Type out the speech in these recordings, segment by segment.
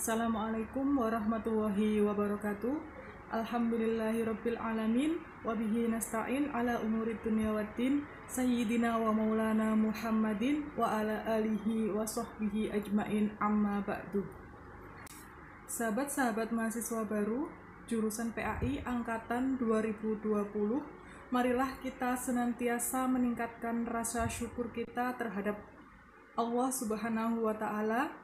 Assalamualaikum warahmatullahi wabarakatuh. Alhamdulillahirabbil alamin wa bihi nasta'in ala umurid dunya waddin. Sayyidina wa maulana Muhammadin wa ala alihi wa sahbihi ajmain, amma ba'du. Sahabat-sahabat mahasiswa baru jurusan PAI angkatan 2020, marilah kita senantiasa meningkatkan rasa syukur kita terhadap Allah Subhanahu wa taala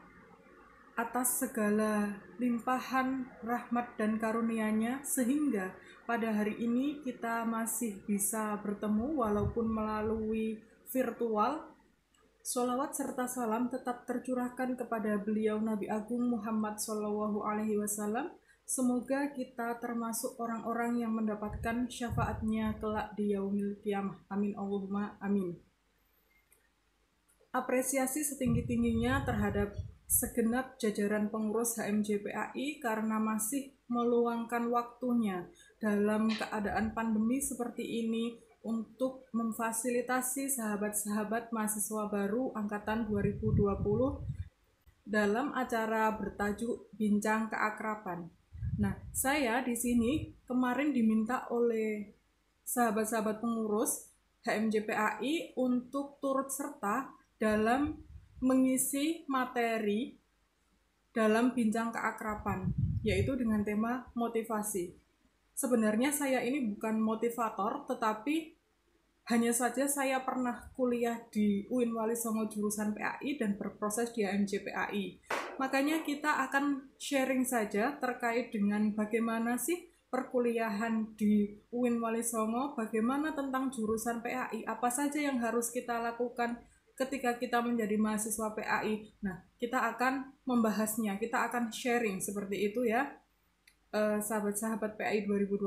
atas segala limpahan rahmat dan karunia-Nya, sehingga pada hari ini kita masih bisa bertemu walaupun melalui virtual. Sholawat serta salam tetap tercurahkan kepada beliau Nabi Agung Muhammad SAW. Semoga kita termasuk orang-orang yang mendapatkan syafaatnya kelak di yaumil qiyamah. Amin Allahumma amin. Apresiasi setinggi-tingginya terhadap segenap jajaran pengurus HMJ PAI karena masih meluangkan waktunya dalam keadaan pandemi seperti ini untuk memfasilitasi sahabat-sahabat mahasiswa baru angkatan 2020 dalam acara bertajuk Bincang Keakraban. Nah, saya di sini kemarin diminta oleh sahabat-sahabat pengurus HMJ PAI untuk turut serta dalam mengisi materi dalam bincang keakraban, yaitu dengan tema motivasi. Sebenarnya saya ini bukan motivator, tetapi hanya saja saya pernah kuliah di UIN Wali Songo jurusan PAI dan berproses di HMJ PAI. Makanya kita akan sharing saja terkait dengan bagaimana sih perkuliahan di UIN Wali Songo, bagaimana tentang jurusan PAI, apa saja yang harus kita lakukan ketika kita menjadi mahasiswa PAI. Nah, kita akan membahasnya, kita akan sharing seperti itu ya, sahabat-sahabat PAI 2020.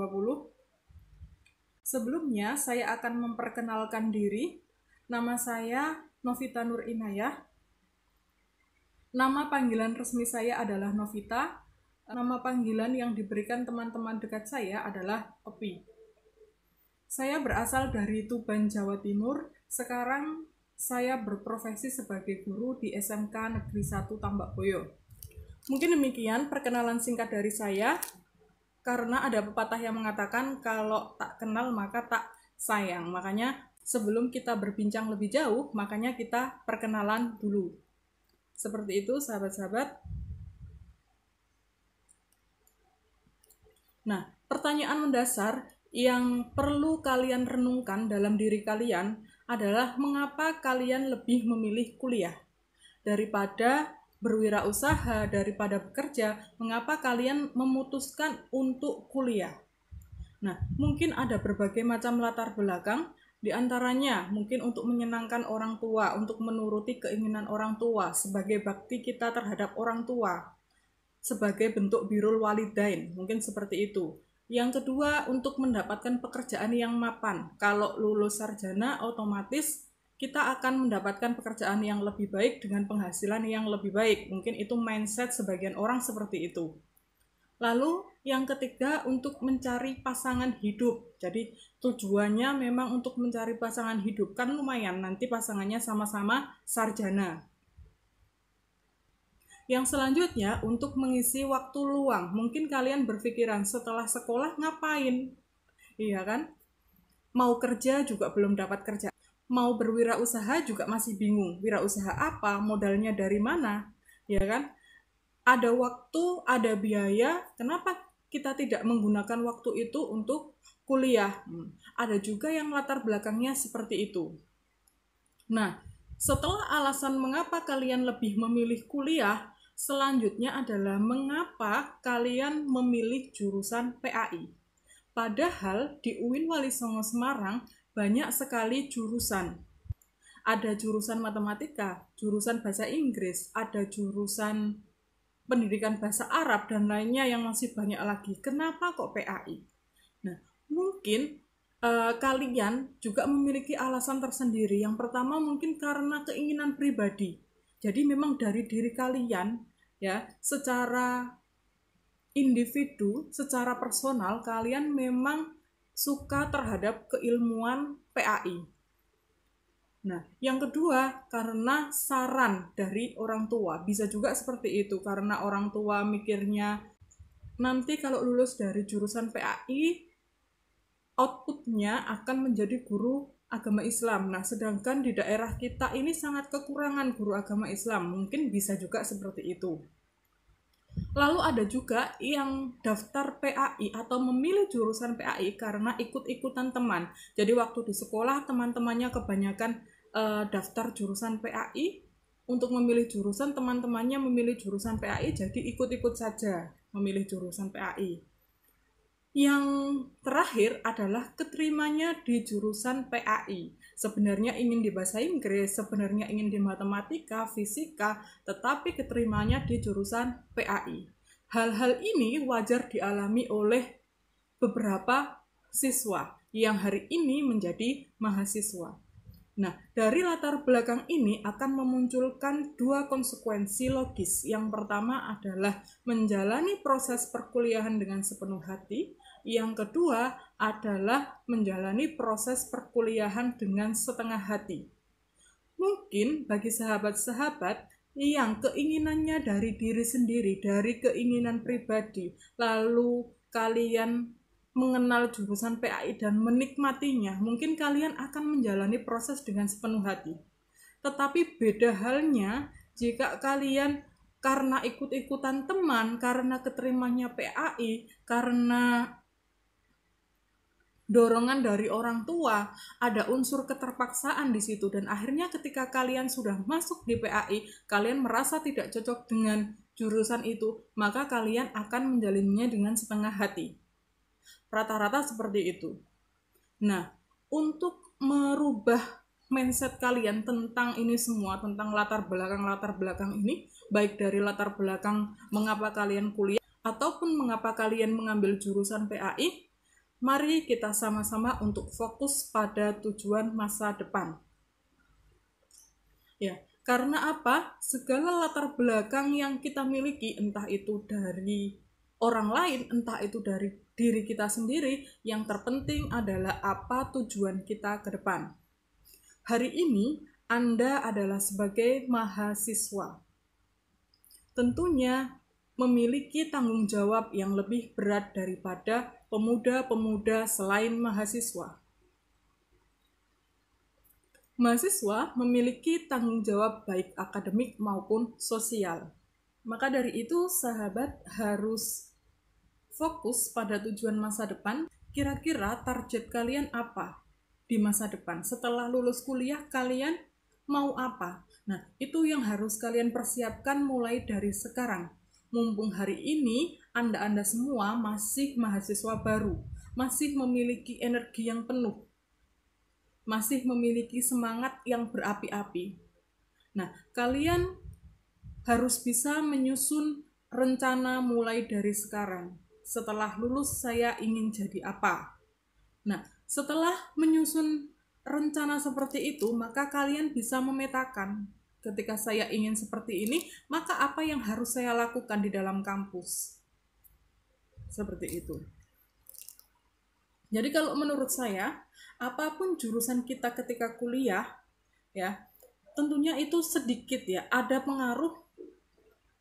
Sebelumnya, saya akan memperkenalkan diri. Nama saya Novita Nur Inayah. Nama panggilan resmi saya adalah Novita. Nama panggilan yang diberikan teman-teman dekat saya adalah Opi. Saya berasal dari Tuban, Jawa Timur. Sekarang saya berprofesi sebagai guru di SMK Negeri 1 Tambakboyo. Mungkin demikian perkenalan singkat dari saya, karena ada pepatah yang mengatakan kalau tak kenal maka tak sayang. Makanya sebelum kita berbincang lebih jauh, makanya kita perkenalan dulu. Seperti itu sahabat-sahabat. Nah, pertanyaan mendasar yang perlu kalian renungkan dalam diri kalian adalah mengapa kalian lebih memilih kuliah daripada berwirausaha, daripada bekerja. Mengapa kalian memutuskan untuk kuliah? Nah, mungkin ada berbagai macam latar belakang, di antaranya mungkin untuk menyenangkan orang tua, untuk menuruti keinginan orang tua, sebagai bakti kita terhadap orang tua, sebagai bentuk birrul walidain, mungkin seperti itu. Yang kedua, untuk mendapatkan pekerjaan yang mapan. Kalau lulus sarjana, otomatis kita akan mendapatkan pekerjaan yang lebih baik dengan penghasilan yang lebih baik. Mungkin itu mindset sebagian orang seperti itu. Lalu, yang ketiga, untuk mencari pasangan hidup. Jadi, tujuannya memang untuk mencari pasangan hidup. Kan lumayan, nanti pasangannya sama-sama sarjana. Yang selanjutnya, untuk mengisi waktu luang. Mungkin kalian berpikiran setelah sekolah ngapain? Iya kan? Mau kerja juga belum dapat kerja. Mau berwirausaha juga masih bingung. Wirausaha apa? Modalnya dari mana? Ya kan? Ada waktu, ada biaya. Kenapa kita tidak menggunakan waktu itu untuk kuliah? Ada juga yang latar belakangnya seperti itu. Nah, setelah alasan mengapa kalian lebih memilih kuliah, selanjutnya adalah mengapa kalian memilih jurusan PAI. Padahal di UIN Wali Songo Semarang banyak sekali jurusan. Ada jurusan matematika, jurusan bahasa Inggris, ada jurusan pendidikan bahasa Arab, dan lainnya yang masih banyak lagi. Kenapa kok PAI? Nah, mungkin kalian juga memiliki alasan tersendiri. Yang pertama mungkin karena keinginan pribadi. Jadi memang dari diri kalian, ya, secara individu, secara personal, kalian memang suka terhadap keilmuan PAI. Nah, yang kedua, karena saran dari orang tua. Bisa juga seperti itu, karena orang tua mikirnya nanti kalau lulus dari jurusan PAI, outputnya akan menjadi guru agama Islam. Nah, sedangkan di daerah kita ini sangat kekurangan guru agama Islam. Mungkin bisa juga seperti itu. Lalu ada juga yang daftar PAI atau memilih jurusan PAI karena ikut-ikutan teman. Jadi waktu di sekolah teman-temannya kebanyakan daftar jurusan PAI, untuk memilih jurusan teman-temannya memilih jurusan PAI, jadi ikut-ikut saja memilih jurusan PAI. Yang terakhir adalah keterimanya di jurusan PAI. Sebenarnya ingin di bahasa Inggris, sebenarnya ingin di matematika, fisika, tetapi keterimanya di jurusan PAI. Hal-hal ini wajar dialami oleh beberapa siswa yang hari ini menjadi mahasiswa. Nah, dari latar belakang ini akan memunculkan dua konsekuensi logis. Yang pertama adalah menjalani proses perkuliahan dengan sepenuh hati. Yang kedua adalah menjalani proses perkuliahan dengan setengah hati. Mungkin bagi sahabat-sahabat yang keinginannya dari diri sendiri, dari keinginan pribadi, lalu kalian mengenal jurusan PAI dan menikmatinya, mungkin kalian akan menjalani proses dengan sepenuh hati. Tetapi beda halnya jika kalian karena ikut-ikutan teman, karena keterimanya PAI, karena dorongan dari orang tua, ada unsur keterpaksaan di situ, dan akhirnya ketika kalian sudah masuk di PAI, kalian merasa tidak cocok dengan jurusan itu, maka kalian akan menjalannya dengan setengah hati. Rata-rata seperti itu. Nah, untuk merubah mindset kalian tentang ini semua, tentang latar belakang ini, baik dari latar belakang mengapa kalian kuliah ataupun mengapa kalian mengambil jurusan PAI, mari kita sama-sama untuk fokus pada tujuan masa depan. Ya, karena apa? Segala latar belakang yang kita miliki, entah itu dari orang lain, entah itu dari diri kita sendiri, yang terpenting adalah apa tujuan kita ke depan. Hari ini, Anda adalah sebagai mahasiswa. Tentunya memiliki tanggung jawab yang lebih berat daripada pemuda-pemuda selain mahasiswa. Mahasiswa memiliki tanggung jawab baik akademik maupun sosial. Maka dari itu, sahabat harus fokus pada tujuan masa depan. Kira-kira target kalian apa di masa depan? Setelah lulus kuliah, kalian mau apa? Nah, itu yang harus kalian persiapkan mulai dari sekarang. Mumpung hari ini Anda semua masih mahasiswa baru, masih memiliki energi yang penuh, masih memiliki semangat yang berapi-api. Nah, kalian harus bisa menyusun rencana mulai dari sekarang. Setelah lulus saya ingin jadi apa? Nah, setelah menyusun rencana seperti itu, maka kalian bisa memetakan. Ketika saya ingin seperti ini, maka apa yang harus saya lakukan di dalam kampus? Seperti itu. Jadi kalau menurut saya, apapun jurusan kita ketika kuliah, ya, tentunya itu sedikit ya, ada pengaruh.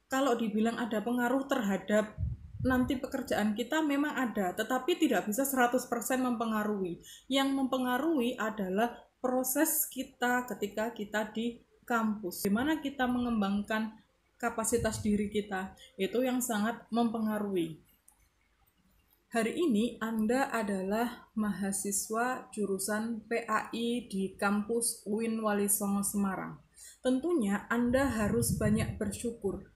Kalau dibilang ada pengaruh terhadap nanti pekerjaan kita memang ada, tetapi tidak bisa 100% mempengaruhi. Yang mempengaruhi adalah proses kita ketika kita di kampus. Bagaimana kita mengembangkan kapasitas diri kita, itu yang sangat mempengaruhi. Hari ini Anda adalah mahasiswa jurusan PAI di kampus UIN Wali Songo Semarang. Tentunya Anda harus banyak bersyukur.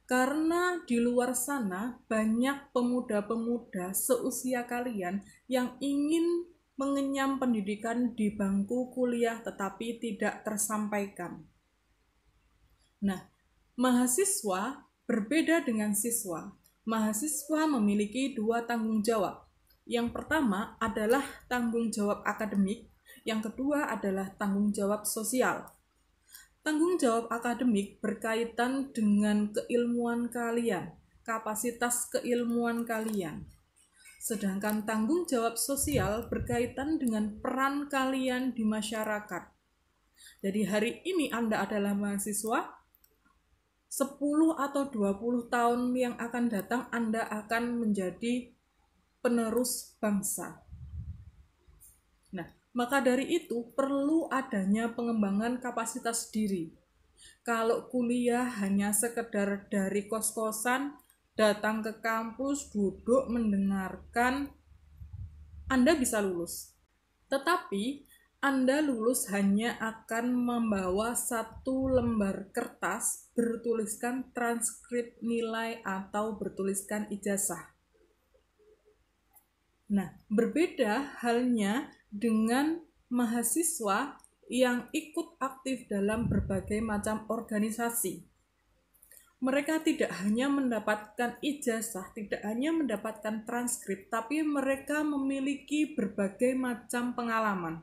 Karena di luar sana banyak pemuda-pemuda seusia kalian yang ingin mengenyam pendidikan di bangku kuliah tetapi tidak tersampaikan. Nah, mahasiswa berbeda dengan siswa. Mahasiswa memiliki dua tanggung jawab. Yang pertama adalah tanggung jawab akademik, yang kedua adalah tanggung jawab sosial. Tanggung jawab akademik berkaitan dengan keilmuan kalian, kapasitas keilmuan kalian. Sedangkan tanggung jawab sosial berkaitan dengan peran kalian di masyarakat. Jadi hari ini Anda adalah mahasiswa, 10 atau 20 tahun yang akan datang Anda akan menjadi penerus bangsa. Nah, maka dari itu perlu adanya pengembangan kapasitas diri. Kalau kuliah hanya sekedar dari kos-kosan, datang ke kampus, duduk, mendengarkan, Anda bisa lulus. Tetapi Anda lulus hanya akan membawa satu lembar kertas bertuliskan transkrip nilai atau bertuliskan ijazah. Nah, berbeda halnya dengan mahasiswa yang ikut aktif dalam berbagai macam organisasi. Mereka tidak hanya mendapatkan ijazah, tidak hanya mendapatkan transkrip, tapi mereka memiliki berbagai macam pengalaman.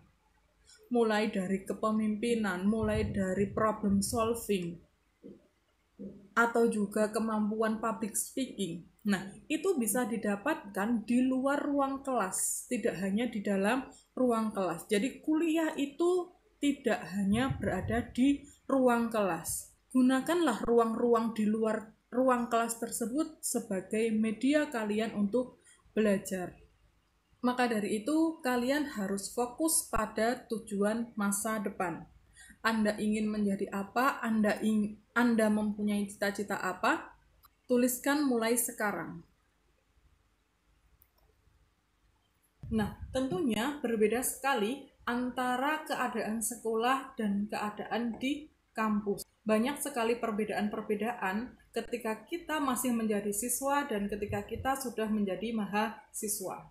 Mulai dari kepemimpinan, mulai dari problem solving, atau juga kemampuan public speaking. Nah, itu bisa didapatkan di luar ruang kelas, tidak hanya di dalam ruang kelas. Jadi kuliah itu tidak hanya berada di ruang kelas. Gunakanlah ruang-ruang di luar ruang kelas tersebut sebagai media kalian untuk belajar. Maka dari itu, kalian harus fokus pada tujuan masa depan. Anda ingin menjadi apa? Anda mempunyai cita-cita apa? Tuliskan mulai sekarang. Nah, tentunya berbeda sekali antara keadaan sekolah dan keadaan di kampus. Banyak sekali perbedaan-perbedaan ketika kita masih menjadi siswa dan ketika kita sudah menjadi mahasiswa.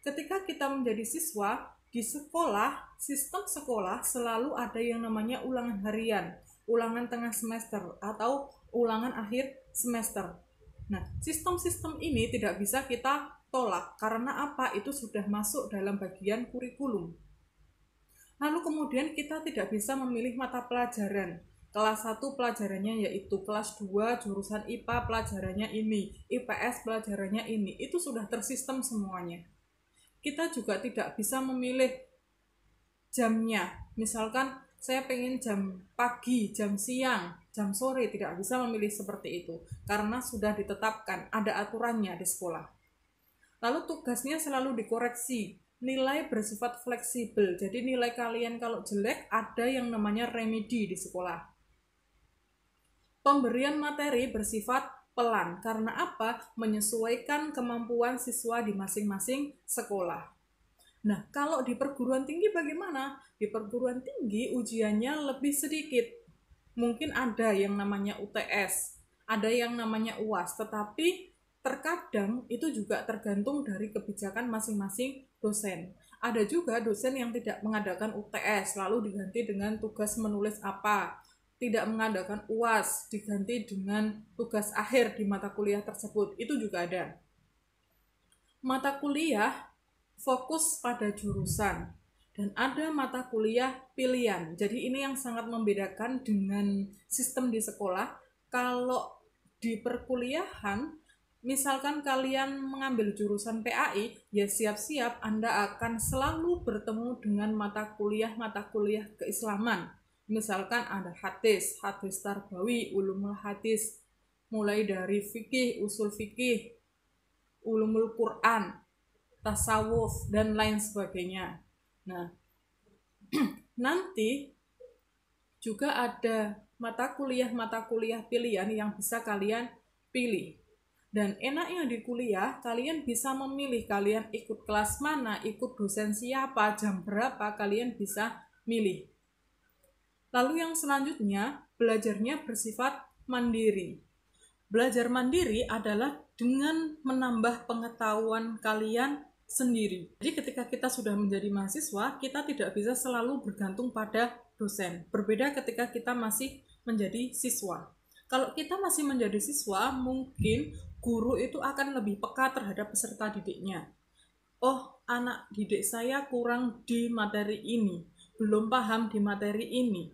Ketika kita menjadi siswa, di sekolah, sistem sekolah selalu ada yang namanya ulangan harian, ulangan tengah semester, atau ulangan akhir semester. Nah, sistem-sistem ini tidak bisa kita tolak, karena apa? Itu sudah masuk dalam bagian kurikulum. Lalu kemudian kita tidak bisa memilih mata pelajaran. Kelas 1 pelajarannya yaitu, kelas 2 jurusan IPA pelajarannya ini, IPS pelajarannya ini. Itu sudah tersistem semuanya. Kita juga tidak bisa memilih jamnya. Misalkan saya pengen jam pagi, jam siang, jam sore, tidak bisa memilih seperti itu. Karena sudah ditetapkan, ada aturannya di sekolah. Lalu tugasnya selalu dikoreksi. Nilai bersifat fleksibel. Jadi nilai kalian kalau jelek, ada yang namanya remedi di sekolah. Pemberian materi bersifat pelan. Karena apa? Menyesuaikan kemampuan siswa di masing-masing sekolah. Nah, kalau di perguruan tinggi bagaimana? Di perguruan tinggi ujiannya lebih sedikit. Mungkin ada yang namanya UTS, ada yang namanya UAS, tetapi terkadang itu juga tergantung dari kebijakan masing-masing dosen. Ada juga dosen yang tidak mengadakan UTS, lalu diganti dengan tugas menulis apa. Tidak mengadakan UAS, diganti dengan tugas akhir di mata kuliah tersebut. Itu juga ada. Mata kuliah fokus pada jurusan, dan ada mata kuliah pilihan. Jadi ini yang sangat membedakan dengan sistem di sekolah. Kalau di perkuliahan, misalkan kalian mengambil jurusan PAI, ya siap-siap Anda akan selalu bertemu dengan mata kuliah keislaman. Misalkan ada hadis tarbawi, ulumul hadis, mulai dari fikih, usul fikih, ulumul Quran, tasawuf, dan lain sebagainya. Nah, nanti juga ada mata kuliah pilihan yang bisa kalian pilih. Dan enaknya di kuliah, kalian bisa memilih kalian ikut kelas mana, ikut dosen siapa, jam berapa, kalian bisa milih. Lalu yang selanjutnya, belajarnya bersifat mandiri. Belajar mandiri adalah dengan menambah pengetahuan kalian sendiri. Jadi ketika kita sudah menjadi mahasiswa, kita tidak bisa selalu bergantung pada dosen. Berbeda ketika kita masih menjadi siswa. Kalau kita masih menjadi siswa, mungkin guru itu akan lebih peka terhadap peserta didiknya. Oh, anak didik saya kurang di materi ini, belum paham di materi ini.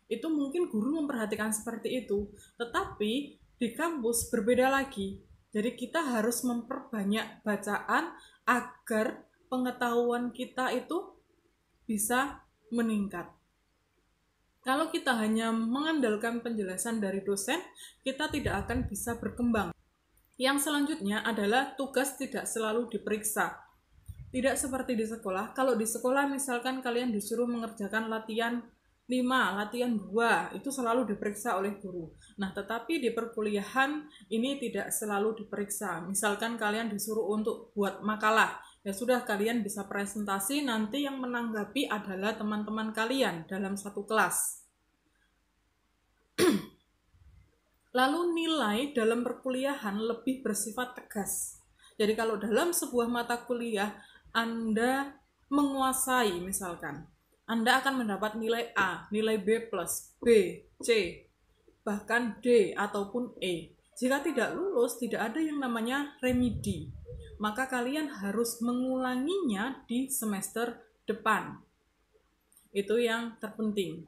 Itu mungkin guru memperhatikan seperti itu. Tetapi di kampus berbeda lagi. Jadi kita harus memperbanyak bacaan agar pengetahuan kita itu bisa meningkat. Kalau kita hanya mengandalkan penjelasan dari dosen, kita tidak akan bisa berkembang. Yang selanjutnya adalah tugas tidak selalu diperiksa. Tidak seperti di sekolah. Kalau di sekolah misalkan kalian disuruh mengerjakan latihan 5, latihan 2, itu selalu diperiksa oleh guru. Nah, tetapi di perkuliahan ini tidak selalu diperiksa. Misalkan kalian disuruh untuk buat makalah, ya sudah, kalian bisa presentasi, nanti yang menanggapi adalah teman-teman kalian dalam satu kelas. Lalu nilai dalam perkuliahan lebih bersifat tegas. Jadi kalau dalam sebuah mata kuliah Anda menguasai, misalkan Anda akan mendapat nilai A, nilai B+, B, C, bahkan D ataupun E. Jika tidak lulus, tidak ada yang namanya remedi. Maka kalian harus mengulanginya di semester depan. Itu yang terpenting.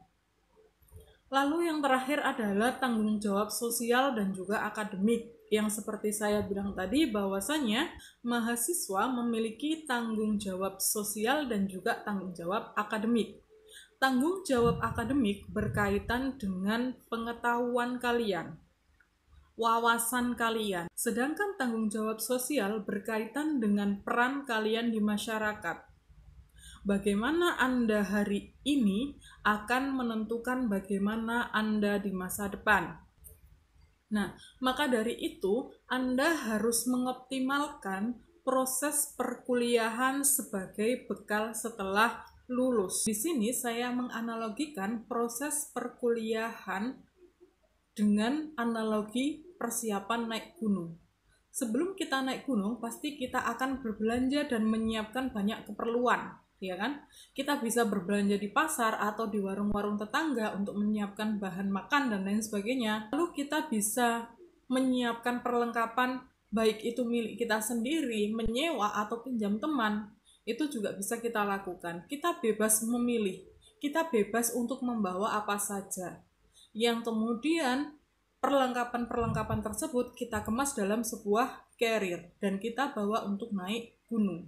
Lalu yang terakhir adalah tanggung jawab sosial dan juga akademik. Yang seperti saya bilang tadi, bahwasanya mahasiswa memiliki tanggung jawab sosial dan juga tanggung jawab akademik. Tanggung jawab akademik berkaitan dengan pengetahuan kalian, wawasan kalian. Sedangkan tanggung jawab sosial berkaitan dengan peran kalian di masyarakat. Bagaimana Anda hari ini akan menentukan bagaimana Anda di masa depan. Nah, maka dari itu Anda harus mengoptimalkan proses perkuliahan sebagai bekal setelah lulus. Di sini saya menganalogikan proses perkuliahan dengan analogi persiapan naik gunung. Sebelum kita naik gunung, pasti kita akan berbelanja dan menyiapkan banyak keperluan. Ya kan? Kita bisa berbelanja di pasar atau di warung-warung tetangga untuk menyiapkan bahan makan dan lain sebagainya. Lalu kita bisa menyiapkan perlengkapan, baik itu milik kita sendiri, menyewa atau pinjam teman. Itu juga bisa kita lakukan. Kita bebas memilih. Kita bebas untuk membawa apa saja. Yang kemudian perlengkapan-perlengkapan tersebut kita kemas dalam sebuah carrier dan kita bawa untuk naik gunung.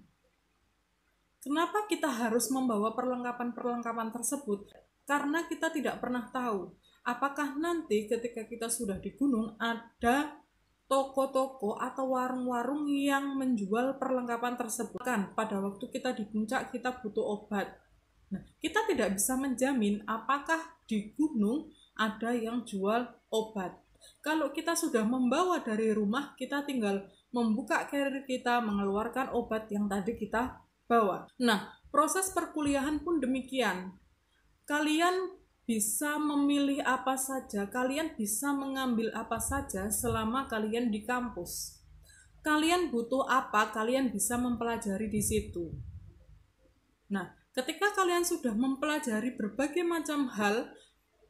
Kenapa kita harus membawa perlengkapan-perlengkapan tersebut? Karena kita tidak pernah tahu apakah nanti ketika kita sudah di gunung ada toko-toko atau warung-warung yang menjual perlengkapan tersebut. Kan pada waktu kita di puncak kita butuh obat. Nah, kita tidak bisa menjamin apakah di gunung ada yang jual obat. Kalau kita sudah membawa dari rumah, kita tinggal membuka carrier kita, mengeluarkan obat yang tadi kita bawa. Nah, proses perkuliahan pun demikian. Kalian bisa memilih apa saja, kalian bisa mengambil apa saja selama kalian di kampus. Kalian butuh apa, kalian bisa mempelajari di situ. Nah, ketika kalian sudah mempelajari berbagai macam hal,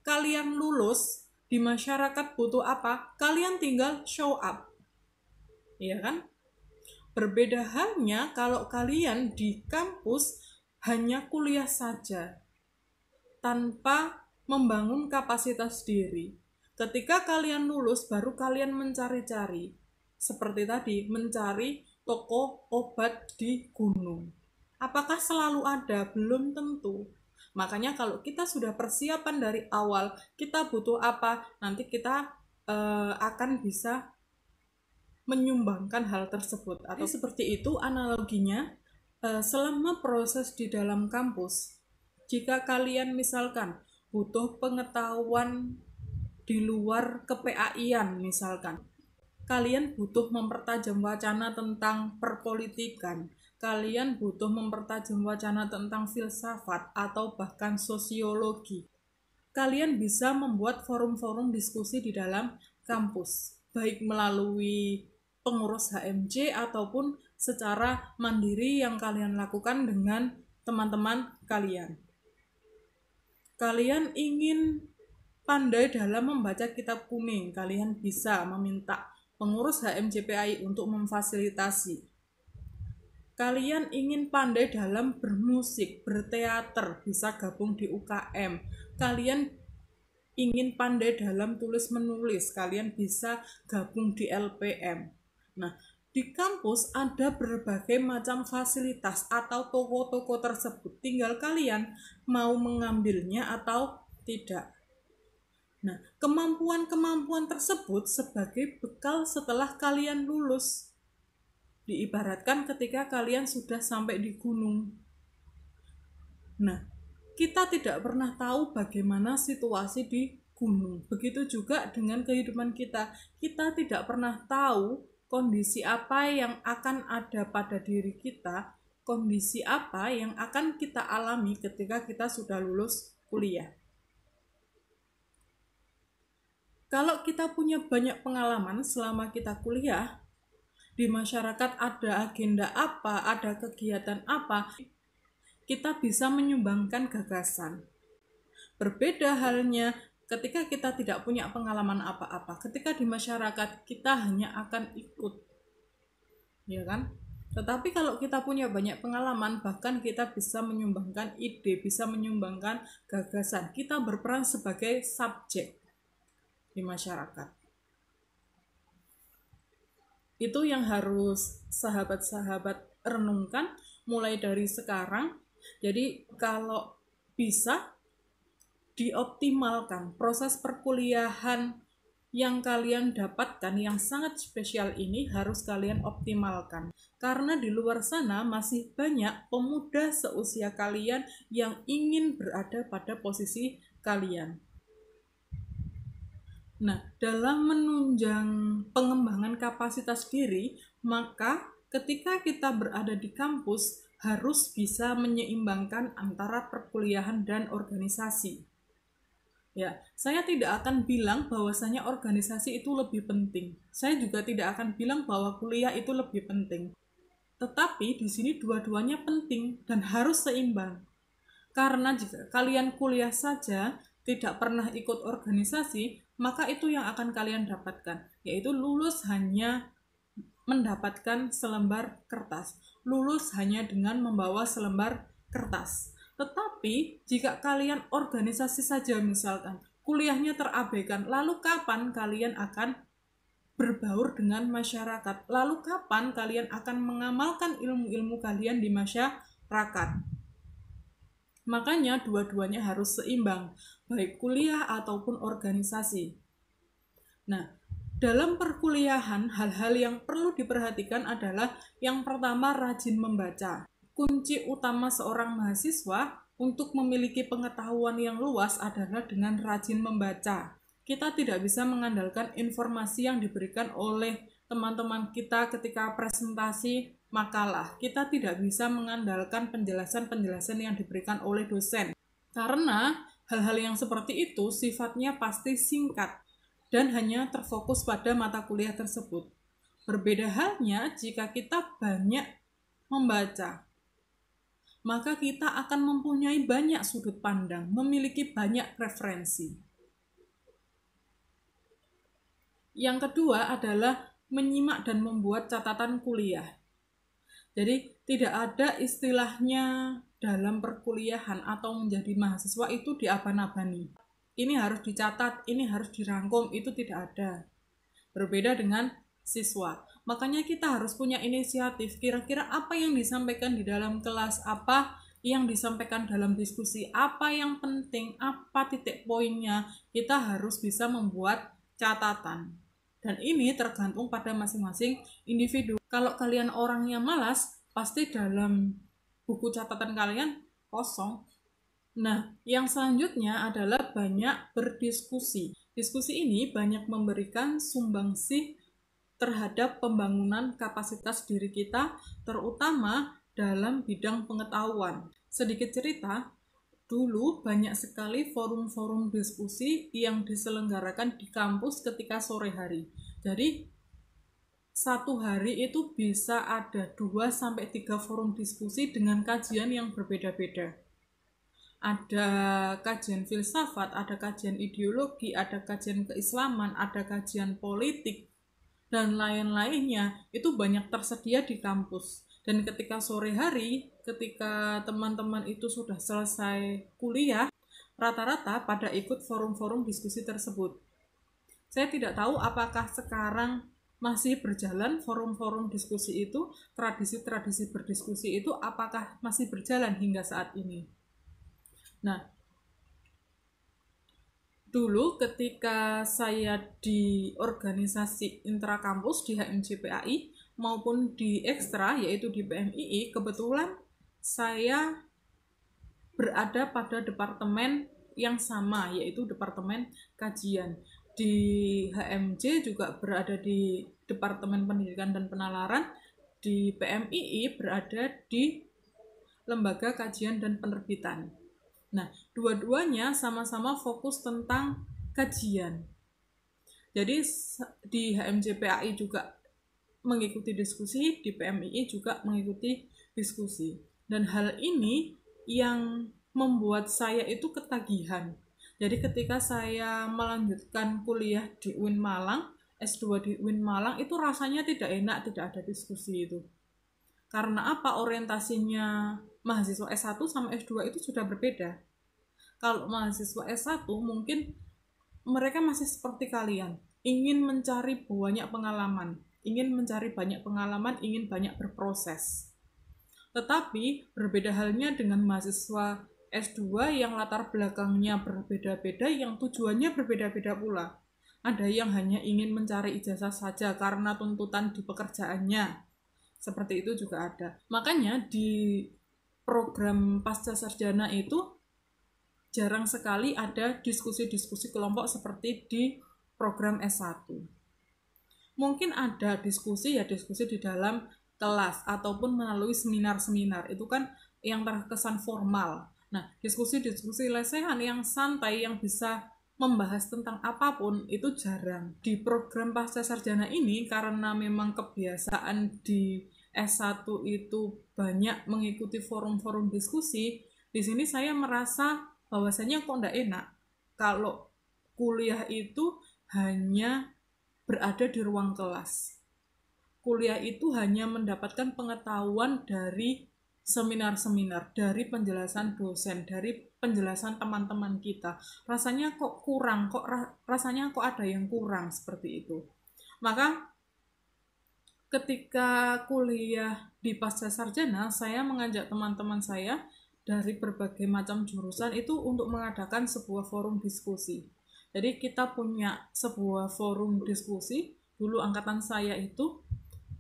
kalian lulus, di masyarakat butuh apa, kalian tinggal show up. Iya kan? Berbeda halnya kalau kalian di kampus hanya kuliah saja, tanpa membangun kapasitas diri. Ketika kalian lulus, baru kalian mencari-cari. Seperti tadi, mencari toko obat di gunung. Apakah selalu ada? Belum tentu. Makanya kalau kita sudah persiapan dari awal, kita butuh apa, nanti kita akan bisa menyumbangkan hal tersebut. Atau seperti itu analoginya, selama proses di dalam kampus, jika kalian misalkan butuh pengetahuan di luar ke-PAI-an misalkan, kalian butuh mempertajam wacana tentang perpolitikan, kalian butuh mempertajam wacana tentang filsafat atau bahkan sosiologi, kalian bisa membuat forum-forum diskusi di dalam kampus, baik melalui pengurus HMJ ataupun secara mandiri yang kalian lakukan dengan teman-teman kalian. Kalian ingin pandai dalam membaca kitab kuning, kalian bisa meminta pengurus HMJPAI untuk memfasilitasi. Kalian ingin pandai dalam bermusik, berteater, bisa gabung di UKM. Kalian ingin pandai dalam tulis menulis, kalian bisa gabung di LPM. Nah, di kampus ada berbagai macam fasilitas atau toko-toko tersebut. Tinggal kalian mau mengambilnya atau Tidak. Nah, kemampuan-kemampuan tersebut sebagai bekal setelah kalian lulus. Diibaratkan ketika kalian sudah sampai di gunung. Nah, kita tidak pernah tahu bagaimana situasi di gunung. Begitu juga dengan kehidupan kita. Kita tidak pernah tahu kondisi apa yang akan ada pada diri kita, kondisi apa yang akan kita alami ketika kita sudah lulus kuliah. Kalau kita punya banyak pengalaman selama kita kuliah, di masyarakat ada agenda apa, ada kegiatan apa, kita bisa menyumbangkan gagasan. Berbeda halnya ketika kita tidak punya pengalaman apa-apa, ketika di masyarakat kita hanya akan ikut, ya kan? Tetapi kalau kita punya banyak pengalaman, bahkan kita bisa menyumbangkan ide, bisa menyumbangkan gagasan. Kita berperan sebagai subjek di masyarakat. Itu yang harus sahabat-sahabat renungkan mulai dari sekarang. Jadi kalau bisa dioptimalkan proses perkuliahan yang kalian dapatkan yang sangat spesial ini harus kalian optimalkan. Karena di luar sana masih banyak pemuda seusia kalian yang ingin berada pada posisi kalian. Nah, dalam menunjang pengembangan kapasitas diri, maka ketika kita berada di kampus harus bisa menyeimbangkan antara perkuliahan dan organisasi. Ya, saya tidak akan bilang bahwasanya organisasi itu lebih penting. Saya juga tidak akan bilang bahwa kuliah itu lebih penting. Tetapi di sini dua-duanya penting dan harus seimbang. Karena jika kalian kuliah saja tidak pernah ikut organisasi, maka itu yang akan kalian dapatkan, yaitu lulus hanya mendapatkan selembar kertas, lulus hanya dengan membawa selembar kertas. Tetapi jika kalian organisasi saja misalkan, kuliahnya terabaikan, lalu kapan kalian akan berbaur dengan masyarakat? Lalu kapan kalian akan mengamalkan ilmu-ilmu kalian di masyarakat? Makanya dua-duanya harus seimbang, baik kuliah ataupun organisasi. Nah, dalam perkuliahan, hal-hal yang perlu diperhatikan adalah yang pertama, rajin membaca. Kunci utama seorang mahasiswa untuk memiliki pengetahuan yang luas adalah dengan rajin membaca. Kita tidak bisa mengandalkan informasi yang diberikan oleh teman-teman kita ketika presentasi makalah. Kita tidak bisa mengandalkan penjelasan-penjelasan yang diberikan oleh dosen. Karena hal-hal yang seperti itu sifatnya pasti singkat dan hanya terfokus pada mata kuliah tersebut. Berbeda halnya jika kita banyak membaca, maka kita akan mempunyai banyak sudut pandang, memiliki banyak referensi. Yang kedua adalah menyimak dan membuat catatan kuliah. Jadi tidak ada istilahnya dalam perkuliahan atau menjadi mahasiswa itu diaban-abani. Ini harus dicatat, ini harus dirangkum, itu tidak ada. Berbeda dengan siswa. Makanya kita harus punya inisiatif. Kira-kira apa yang disampaikan di dalam kelas, apa yang disampaikan dalam diskusi, apa yang penting, apa titik poinnya. Kita harus bisa membuat catatan. Dan ini tergantung pada masing-masing individu. Kalau kalian orangnya malas, pasti dalam buku catatan kalian kosong. Nah, yang selanjutnya adalah banyak berdiskusi. Diskusi ini banyak memberikan sumbangsih terhadap pembangunan kapasitas diri kita, terutama dalam bidang pengetahuan. Sedikit cerita, dulu banyak sekali forum-forum diskusi yang diselenggarakan di kampus ketika sore hari. Jadi, satu hari itu bisa ada 2-3 forum diskusi dengan kajian yang berbeda-beda. Ada kajian filsafat, ada kajian ideologi, ada kajian keislaman, ada kajian politik, dan lain-lainnya. Itu banyak tersedia di kampus. Dan ketika sore hari, ketika teman-teman itu sudah selesai kuliah, rata-rata pada ikut forum-forum diskusi tersebut. Saya tidak tahu apakah sekarang masih berjalan forum-forum diskusi itu, tradisi-tradisi berdiskusi itu apakah masih berjalan hingga saat ini. Nah, Dulu ketika saya di organisasi intrakampus di HMJPAI maupun di ekstra yaitu di PMII, kebetulan saya berada pada departemen yang sama yaitu departemen kajian. Di HMJ juga berada di Departemen Pendidikan dan Penalaran, di PMII berada di Lembaga Kajian dan Penerbitan. Nah, dua-duanya sama-sama fokus tentang kajian. Jadi di HMJPAI juga mengikuti diskusi, di PMII juga mengikuti diskusi. Dan hal ini yang membuat saya itu ketagihan. Jadi ketika saya melanjutkan kuliah di UIN Malang, S2 di UIN Malang, itu rasanya tidak enak, tidak ada diskusi itu. Karena apa? Orientasinya mahasiswa S1 sama S2 itu sudah berbeda. Kalau mahasiswa S1 mungkin mereka masih seperti kalian, ingin mencari banyak pengalaman, ingin banyak berproses. Tetapi berbeda halnya dengan mahasiswa S2 yang latar belakangnya berbeda-beda, yang tujuannya berbeda-beda pula. Ada yang hanya ingin mencari ijazah saja karena tuntutan di pekerjaannya. Seperti itu juga ada. Makanya di program pasca sarjana itu jarang sekali ada diskusi-diskusi kelompok seperti di program S1. Mungkin ada diskusi di dalam kelas ataupun melalui seminar-seminar. Itu kan yang terkesan formal. Nah, diskusi-diskusi lesehan yang santai yang bisa membahas tentang apapun itu jarang. Di program pasca sarjana ini karena memang kebiasaan di S1 itu banyak mengikuti forum-forum diskusi, di sini saya merasa bahwasanya kok enggak enak kalau kuliah itu hanya berada di ruang kelas. Kuliah itu hanya mendapatkan pengetahuan dari seminar-seminar, dari penjelasan dosen, dari penjelasan teman-teman kita. Rasanya kok kurang, rasanya kok ada yang kurang seperti itu. Maka ketika kuliah di pasca sarjana, saya mengajak teman-teman saya dari berbagai macam jurusan itu untuk mengadakan sebuah forum diskusi. Jadi kita punya sebuah forum diskusi. Dulu angkatan saya itu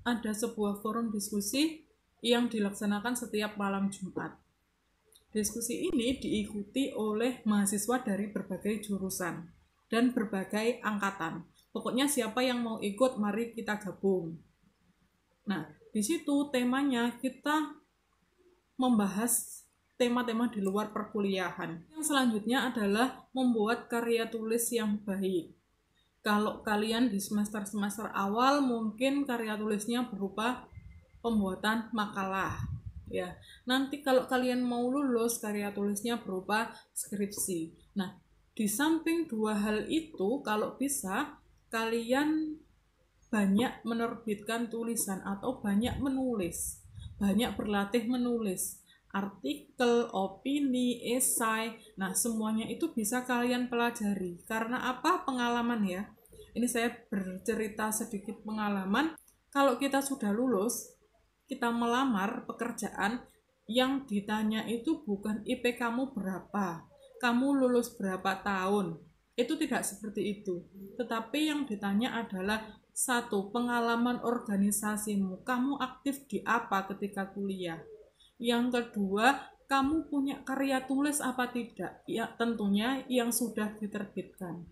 ada sebuah forum diskusi yang dilaksanakan setiap malam Jumat. Diskusi ini diikuti oleh mahasiswa dari berbagai jurusan dan berbagai angkatan. Pokoknya siapa yang mau ikut, mari kita gabung. Nah, di situ temanya kita membahas tema-tema di luar perkuliahan. Yang selanjutnya adalah membuat karya tulis yang baik. Kalau kalian di semester-semester awal mungkin karya tulisnya berupa pembuatan makalah. Ya, nanti kalau kalian mau lulus karya tulisnya berupa skripsi. Nah, di samping dua hal itu kalau bisa kalian banyak menerbitkan tulisan atau banyak menulis, banyak berlatih menulis artikel, opini, esai. Nah, semuanya itu bisa kalian pelajari. Karena apa? Pengalaman ya. Ini saya bercerita sedikit pengalaman. Kalau kita sudah lulus, kita melamar pekerjaan, yang ditanya itu bukan IP kamu berapa, kamu lulus berapa tahun. Itu tidak seperti itu. Tetapi yang ditanya adalah satu, pengalaman organisasimu. Kamu aktif di apa ketika kuliah? Yang kedua, kamu punya karya tulis apa tidak? Ya, tentunya yang sudah diterbitkan.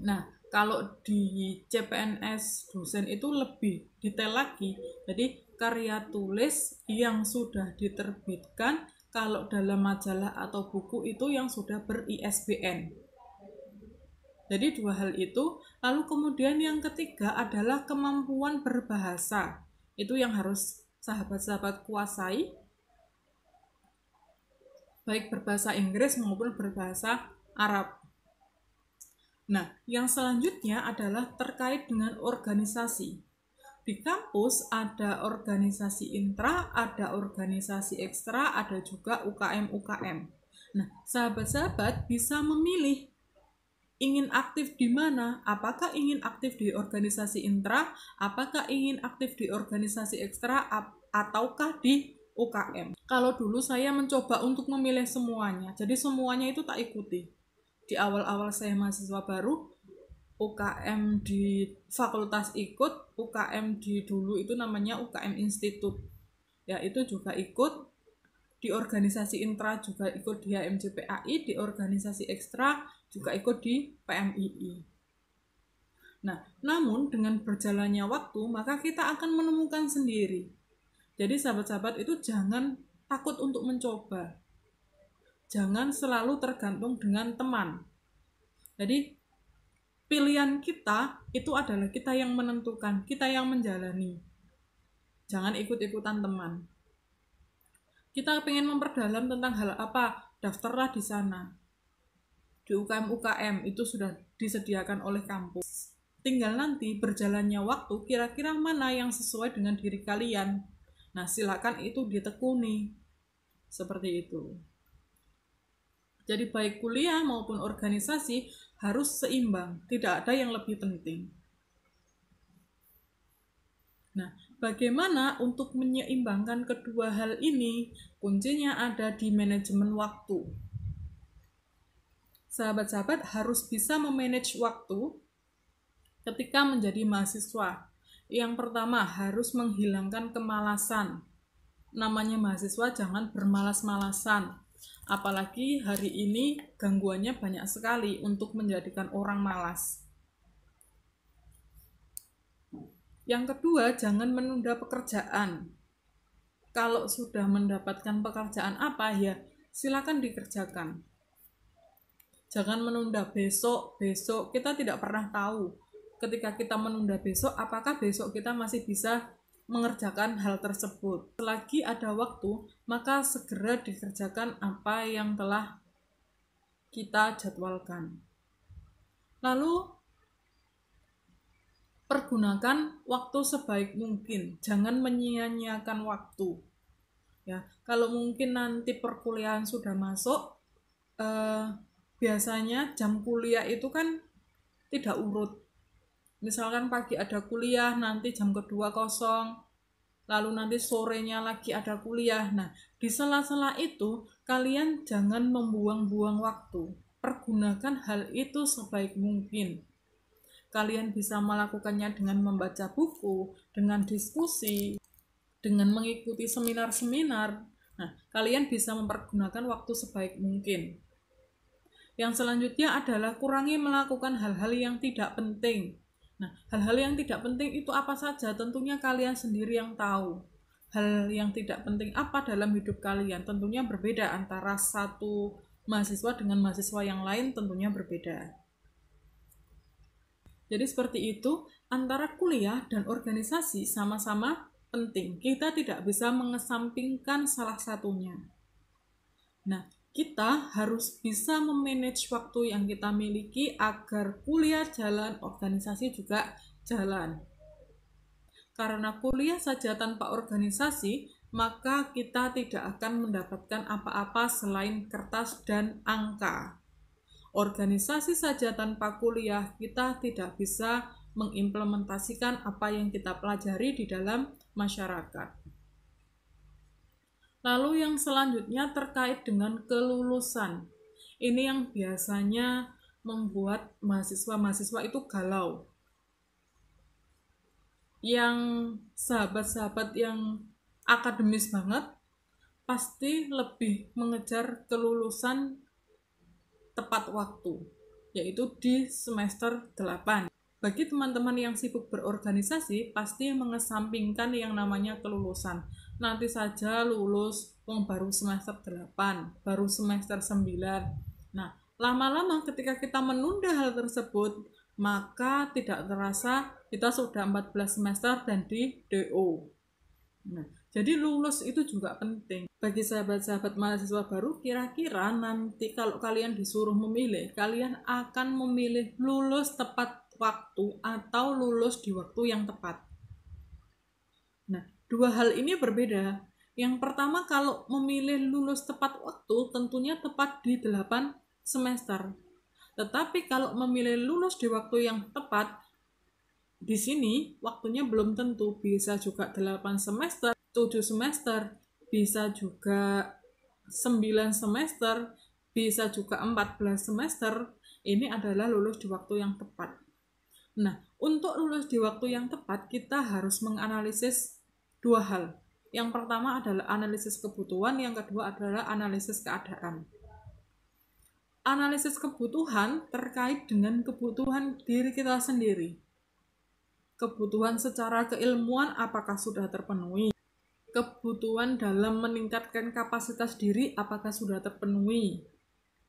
Nah, kalau di CPNS dosen itu lebih detail lagi. Jadi, karya tulis yang sudah diterbitkan, kalau dalam majalah atau buku itu yang sudah ber-ISBN. Jadi, dua hal itu. Lalu kemudian yang ketiga adalah kemampuan berbahasa. Itu yang harus sahabat-sahabat kuasai, baik berbahasa Inggris maupun berbahasa Arab. Nah, yang selanjutnya adalah terkait dengan organisasi. Di kampus ada organisasi intra, ada organisasi ekstra, ada juga UKM-UKM. Nah, sahabat-sahabat bisa memilih ingin aktif di mana, apakah ingin aktif di organisasi intra, apakah ingin aktif di organisasi ekstra, ataukah di UKM. Kalau dulu saya mencoba untuk memilih semuanya, jadi semuanya itu tak ikuti. di awal-awal saya mahasiswa baru, UKM di fakultas ikut, UKM di dulu itu namanya UKM Institut. Ya, itu juga ikut, di organisasi intra juga ikut di HMJPAI, di organisasi ekstra juga ikut di PMII. Nah, namun dengan berjalannya waktu, maka kita akan menemukan sendiri. Jadi sahabat-sahabat itu jangan takut untuk mencoba. Jangan selalu tergantung dengan teman. Jadi pilihan kita itu adalah kita yang menentukan, kita yang menjalani. Jangan ikut-ikutan teman. Kita pengen memperdalam tentang hal apa, daftarlah di sana. Di UKM-UKM itu sudah disediakan oleh kampus. Tinggal nanti berjalannya waktu, kira-kira mana yang sesuai dengan diri kalian. Nah, silakan itu ditekuni. Seperti itu. Jadi baik kuliah maupun organisasi harus seimbang, tidak ada yang lebih penting. Nah, bagaimana untuk menyeimbangkan kedua hal ini? Kuncinya ada di manajemen waktu. Sahabat-sahabat harus bisa memanage waktu ketika menjadi mahasiswa. Yang pertama, harus menghilangkan kemalasan. Namanya mahasiswa, jangan bermalas-malasan. Apalagi hari ini gangguannya banyak sekali untuk menjadikan orang malas. Yang kedua, jangan menunda pekerjaan. Kalau sudah mendapatkan pekerjaan apa, ya silakan dikerjakan. Jangan menunda besok. Kita tidak pernah tahu ketika kita menunda besok, apakah besok kita masih bisa mengerjakan hal tersebut. Selagi ada waktu, maka segera dikerjakan apa yang telah kita jadwalkan. Lalu, pergunakan waktu sebaik mungkin. Jangan menyia-nyiakan waktu. Ya, kalau mungkin nanti perkuliahan sudah masuk, biasanya jam kuliah itu kan tidak urut. Misalkan pagi ada kuliah, nanti jam kedua kosong, lalu nanti sorenya lagi ada kuliah. Nah, di sela-sela itu, kalian jangan membuang-buang waktu. Pergunakan hal itu sebaik mungkin. Kalian bisa melakukannya dengan membaca buku, dengan diskusi, dengan mengikuti seminar-seminar. Nah, kalian bisa mempergunakan waktu sebaik mungkin. Yang selanjutnya adalah kurangi melakukan hal-hal yang tidak penting. Nah, hal-hal yang tidak penting itu apa saja? Tentunya kalian sendiri yang tahu. Hal yang tidak penting apa dalam hidup kalian? Tentunya berbeda antara satu mahasiswa dengan mahasiswa yang lain, tentunya berbeda. Jadi seperti itu, antara kuliah dan organisasi sama-sama penting. Kita tidak bisa mengesampingkan salah satunya. Nah, kita harus bisa memanage waktu yang kita miliki agar kuliah jalan, organisasi juga jalan. Karena kuliah saja tanpa organisasi, maka kita tidak akan mendapatkan apa-apa selain kertas dan angka. Organisasi saja tanpa kuliah, kita tidak bisa mengimplementasikan apa yang kita pelajari di dalam masyarakat. Lalu yang selanjutnya terkait dengan kelulusan. Ini yang biasanya membuat mahasiswa-mahasiswa itu galau. Yang sahabat-sahabat yang akademis banget, pasti lebih mengejar kelulusan tepat waktu, yaitu di semester 8. Bagi teman-teman yang sibuk berorganisasi, pasti mengesampingkan yang namanya kelulusan. Nanti saja lulus, baru semester 8, baru semester 9. Nah, lama-lama ketika kita menunda hal tersebut, maka tidak terasa kita sudah 14 semester dan di DO. Nah, jadi lulus itu juga penting. Bagi sahabat-sahabat mahasiswa baru, kira-kira nanti kalau kalian disuruh memilih, kalian akan memilih lulus tepat waktu atau lulus di waktu yang tepat. Nah, dua hal ini berbeda. Yang pertama, kalau memilih lulus tepat waktu, tentunya tepat di 8 semester. Tetapi kalau memilih lulus di waktu yang tepat, di sini waktunya belum tentu, bisa juga 8 semester, 7 semester, bisa juga 9 semester, bisa juga 14 semester, ini adalah lulus di waktu yang tepat. Nah, untuk lulus di waktu yang tepat, kita harus menganalisis dua hal. Yang pertama adalah analisis kebutuhan, yang kedua adalah analisis keadaan. Analisis kebutuhan terkait dengan kebutuhan diri kita sendiri. Kebutuhan secara keilmuan apakah sudah terpenuhi? Kebutuhan dalam meningkatkan kapasitas diri apakah sudah terpenuhi?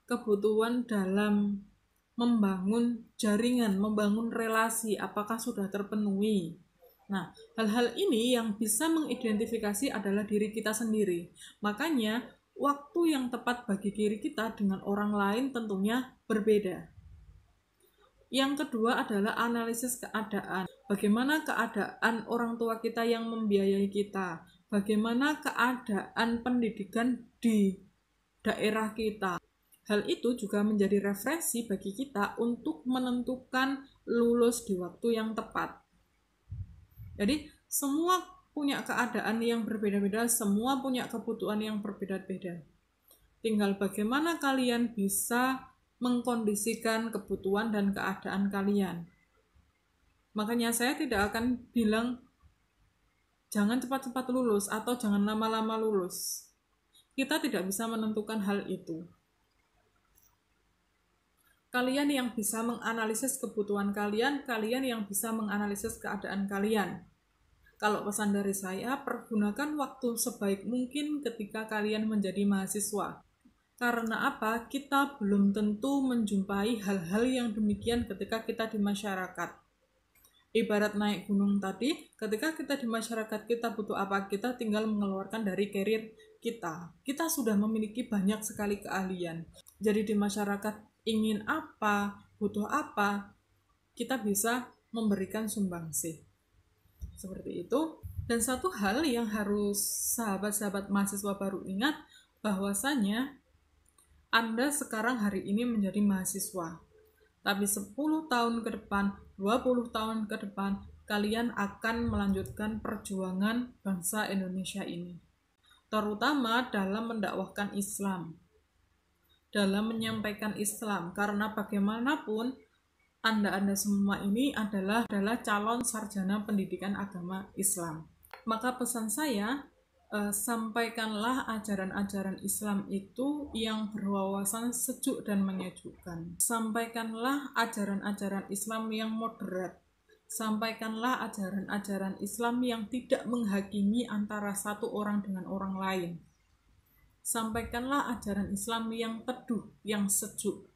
Kebutuhan dalam membangun jaringan, membangun relasi, apakah sudah terpenuhi? Nah, hal-hal ini yang bisa mengidentifikasi adalah diri kita sendiri. Makanya, waktu yang tepat bagi diri kita dengan orang lain tentunya berbeda. Yang kedua adalah analisis keadaan. Bagaimana keadaan orang tua kita yang membiayai kita? Bagaimana keadaan pendidikan di daerah kita? Hal itu juga menjadi referensi bagi kita untuk menentukan lulus di waktu yang tepat. Jadi, semua punya keadaan yang berbeda-beda, semua punya kebutuhan yang berbeda-beda. Tinggal bagaimana kalian bisa mengkondisikan kebutuhan dan keadaan kalian. Makanya saya tidak akan bilang jangan cepat-cepat lulus atau jangan lama-lama lulus. Kita tidak bisa menentukan hal itu. Kalian yang bisa menganalisis kebutuhan kalian, kalian yang bisa menganalisis keadaan kalian. Kalau pesan dari saya, pergunakan waktu sebaik mungkin ketika kalian menjadi mahasiswa. Karena apa? Kita belum tentu menjumpai hal-hal yang demikian ketika kita di masyarakat. Ibarat naik gunung tadi, ketika kita di masyarakat kita butuh apa? Kita tinggal mengeluarkan dari karir kita. Kita sudah memiliki banyak sekali keahlian. Jadi di masyarakat ingin apa, butuh apa, kita bisa memberikan sumbangsih. Seperti itu. Dan satu hal yang harus sahabat-sahabat mahasiswa baru ingat, bahwasanya Anda sekarang hari ini menjadi mahasiswa. Tapi 10 tahun ke depan, 20 tahun ke depan, kalian akan melanjutkan perjuangan bangsa Indonesia ini. Terutama dalam mendakwahkan Islam. Dalam menyampaikan Islam, karena bagaimanapun Anda semua ini adalah calon sarjana pendidikan agama Islam. Maka pesan saya, sampaikanlah ajaran-ajaran Islam itu yang berwawasan sejuk dan menyejukkan. Sampaikanlah ajaran-ajaran Islam yang moderat. Sampaikanlah ajaran-ajaran Islam yang tidak menghakimi antara satu orang dengan orang lain. Sampaikanlah ajaran Islam yang teduh, yang sejuk.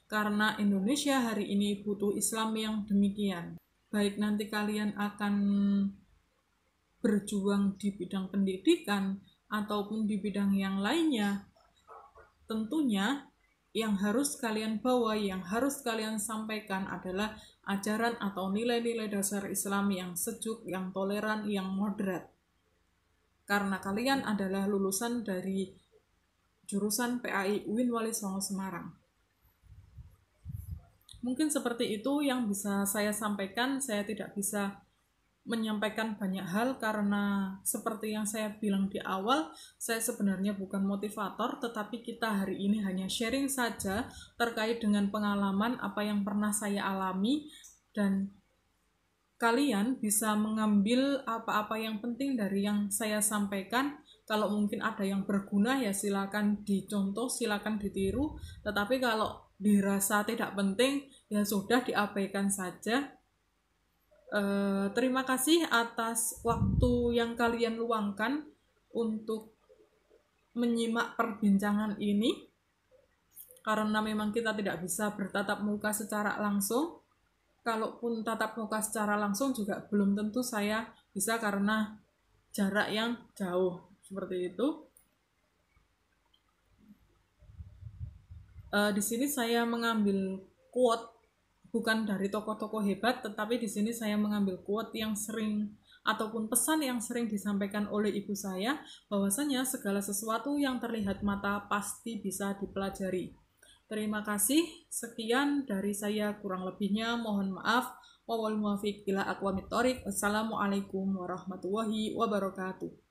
Karena Indonesia hari ini butuh Islam yang demikian. Baik nanti kalian akan berjuang di bidang pendidikan ataupun di bidang yang lainnya, tentunya yang harus kalian bawa, yang harus kalian sampaikan adalah ajaran atau nilai-nilai dasar Islam yang sejuk, yang toleran, yang moderat. Karena kalian adalah lulusan dari jurusan PAI UIN Wali Songo Semarang. Mungkin seperti itu yang bisa saya sampaikan. Saya tidak bisa menyampaikan banyak hal karena seperti yang saya bilang di awal, saya sebenarnya bukan motivator, tetapi kita hari ini hanya sharing saja terkait dengan pengalaman apa yang pernah saya alami, dan kalian bisa mengambil apa-apa yang penting dari yang saya sampaikan. Kalau mungkin ada yang berguna ya silakan dicontoh, silakan ditiru, tetapi kalau dirasa tidak penting ya sudah diabaikan saja. Terima kasih atas waktu yang kalian luangkan untuk menyimak perbincangan ini, karena memang kita tidak bisa bertatap muka secara langsung. Kalaupun tatap muka secara langsung juga belum tentu saya bisa karena jarak yang jauh, seperti itu. Di sini saya mengambil quote bukan dari tokoh-tokoh hebat, tetapi di sini saya mengambil quote yang sering ataupun pesan yang sering disampaikan oleh ibu saya, bahwasanya segala sesuatu yang terlihat mata pasti bisa dipelajari. Terima kasih, sekian dari saya, kurang lebihnya mohon maaf. Wal muwaffiq ila aqwamit thoriq. Wassalamualaikum warahmatullahi wabarakatuh.